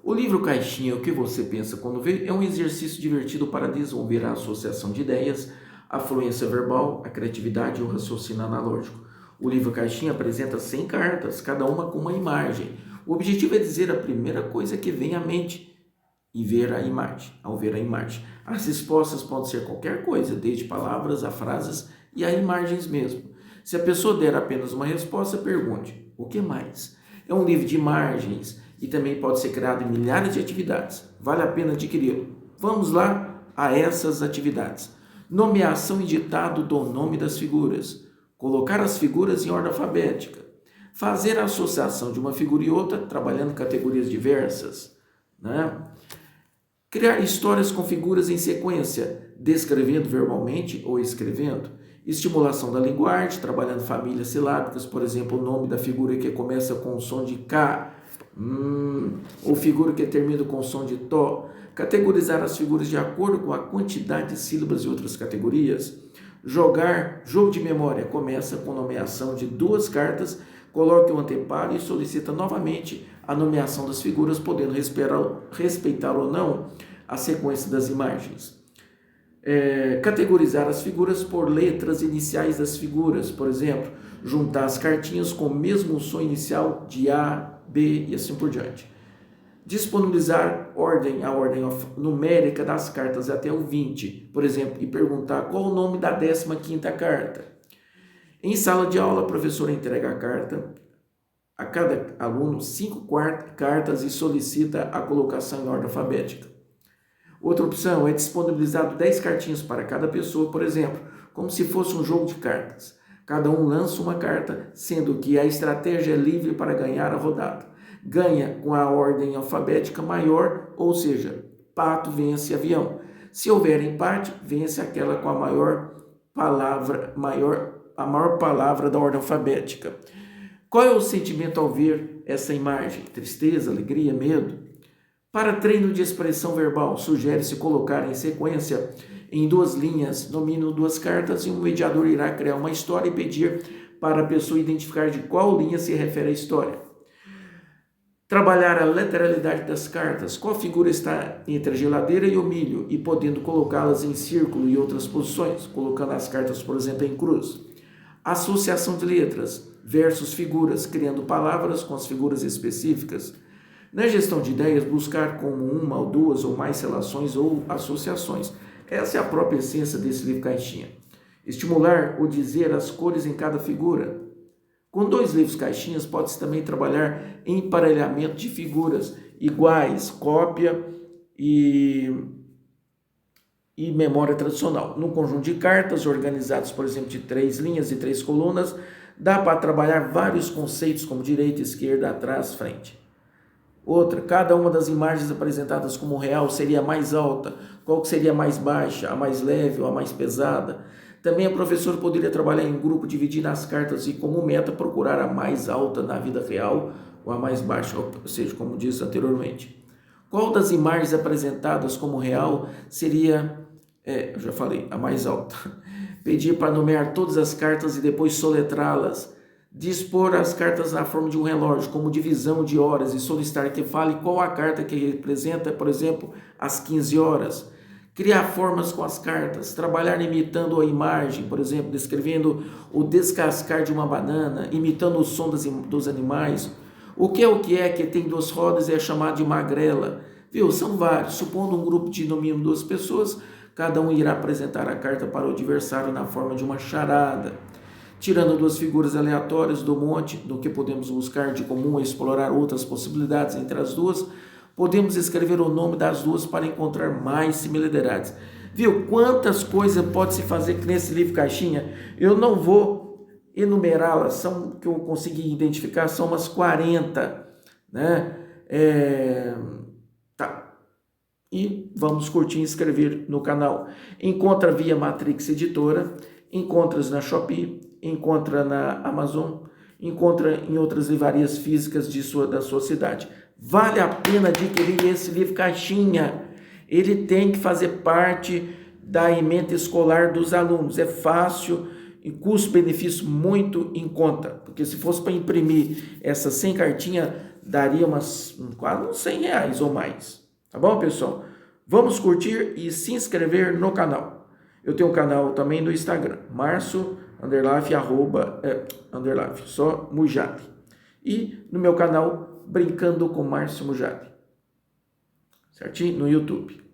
O livro Caixinha, o que você pensa quando vê, é um exercício divertido para desenvolver a associação de ideias, a fluência verbal, a criatividade e o raciocínio analógico. O livro Caixinha apresenta 100 cartas, cada uma com uma imagem. O objetivo é dizer a primeira coisa que vem à mente e ver a imagem. Ao ver a imagem, as respostas podem ser qualquer coisa, desde palavras a frases e a imagens mesmo. Se a pessoa der apenas uma resposta, pergunte: o que mais? É um livro de imagens e também pode ser criado em milhares de atividades. Vale a pena adquiri-lo. Vamos lá a essas atividades. Nomeação e ditado do nome das figuras. Colocar as figuras em ordem alfabética. Fazer a associação de uma figura e outra, trabalhando categorias diversas, né? Criar histórias com figuras em sequência, descrevendo verbalmente ou escrevendo. Estimulação da linguagem, trabalhando famílias silábicas, por exemplo, o nome da figura que começa com o som de K, ou figura que termina com o som de Tó. Categorizar as figuras de acordo com a quantidade de sílabas e outras categorias. Jogo de memória, começa com nomeação de 2 cartas, coloque o anteparo e solicita novamente a nomeação das figuras, podendo respeitar ou não a sequência das imagens. Categorizar as figuras por letras iniciais das figuras, por exemplo, juntar as cartinhas com o mesmo som inicial de A, B e assim por diante. Disponibilizar a ordem numérica das cartas até o 20, por exemplo, e perguntar qual o nome da 15ª carta. Em sala de aula, a professora entrega a carta a cada aluno 5 cartas e solicita a colocação em ordem alfabética. Outra opção é disponibilizar 10 cartinhas para cada pessoa, por exemplo, como se fosse um jogo de cartas. Cada um lança uma carta, sendo que a estratégia é livre para ganhar a rodada. Ganha com a ordem alfabética maior, ou seja, pato vence avião. Se houver empate, vence aquela com a maior palavra da ordem alfabética. Qual é o sentimento ao ver essa imagem? Tristeza, alegria, medo? Para treino de expressão verbal, sugere-se colocar em sequência em 2 linhas, no mínimo 2 cartas, e um mediador irá criar uma história e pedir para a pessoa identificar de qual linha se refere a história. Trabalhar a lateralidade das cartas, qual figura está entre a geladeira e o milho, e podendo colocá-las em círculo e outras posições, colocando as cartas, por exemplo, em cruz. Associação de letras versus figuras, criando palavras com as figuras específicas. Na gestão de ideias, buscar como 1 ou 2 ou mais relações ou associações. Essa é a própria essência desse livro Caixinha. Estimular ou dizer as cores em cada figura. Com 2 livros Caixinhas, pode-se também trabalhar em emparelhamento de figuras iguais, cópia e memória tradicional. Num conjunto de cartas organizadas, por exemplo, de 3 linhas e 3 colunas, dá para trabalhar vários conceitos como direita, esquerda, atrás, frente. Outra, cada uma das imagens apresentadas como real seria a mais alta, qual seria a mais baixa, a mais leve ou a mais pesada. Também a professora poderia trabalhar em grupo, dividindo as cartas e como meta procurar a mais alta na vida real ou a mais baixa, ou seja, como disse anteriormente. Qual das imagens apresentadas como real seria, eu já falei, a mais alta. Pedir para nomear todas as cartas e depois soletrá-las. Dispor as cartas na forma de um relógio, como divisão de horas, e solicitar que fale qual a carta que representa, por exemplo, as 15 horas. Criar formas com as cartas, trabalhar imitando a imagem, por exemplo, descrevendo o descascar de uma banana, imitando o som dos animais. O que é que tem 2 rodas e é chamado de magrela? Viu? São vários. Supondo um grupo de no mínimo 2 pessoas, cada um irá apresentar a carta para o adversário na forma de uma charada. Tirando 2 figuras aleatórias do monte, do que podemos buscar de comum e explorar outras possibilidades entre as 2, podemos escrever o nome das 2 para encontrar mais similaridades. Viu? Quantas coisas pode-se fazer nesse livro Caixinha? Eu não vou enumerá-las, são que eu consegui identificar, são umas 40, né? Tá. E vamos curtir e inscrever no canal. Encontra via Matrix Editora, encontra na Shopee, encontra na Amazon, encontra em outras livrarias físicas da sua cidade. Vale a pena adquirir esse livro Caixinha. Ele tem que fazer parte da ementa escolar dos alunos. É fácil e custo-benefício muito em conta, porque se fosse para imprimir essas 100 cartinhas, daria quase uns 100 reais ou mais. Tá bom, pessoal? Vamos curtir e se inscrever no canal. Eu tenho um canal também no Instagram, Marcio, só Mujad. E no meu canal, Brincando com Márcio Mujad. Certinho? No YouTube.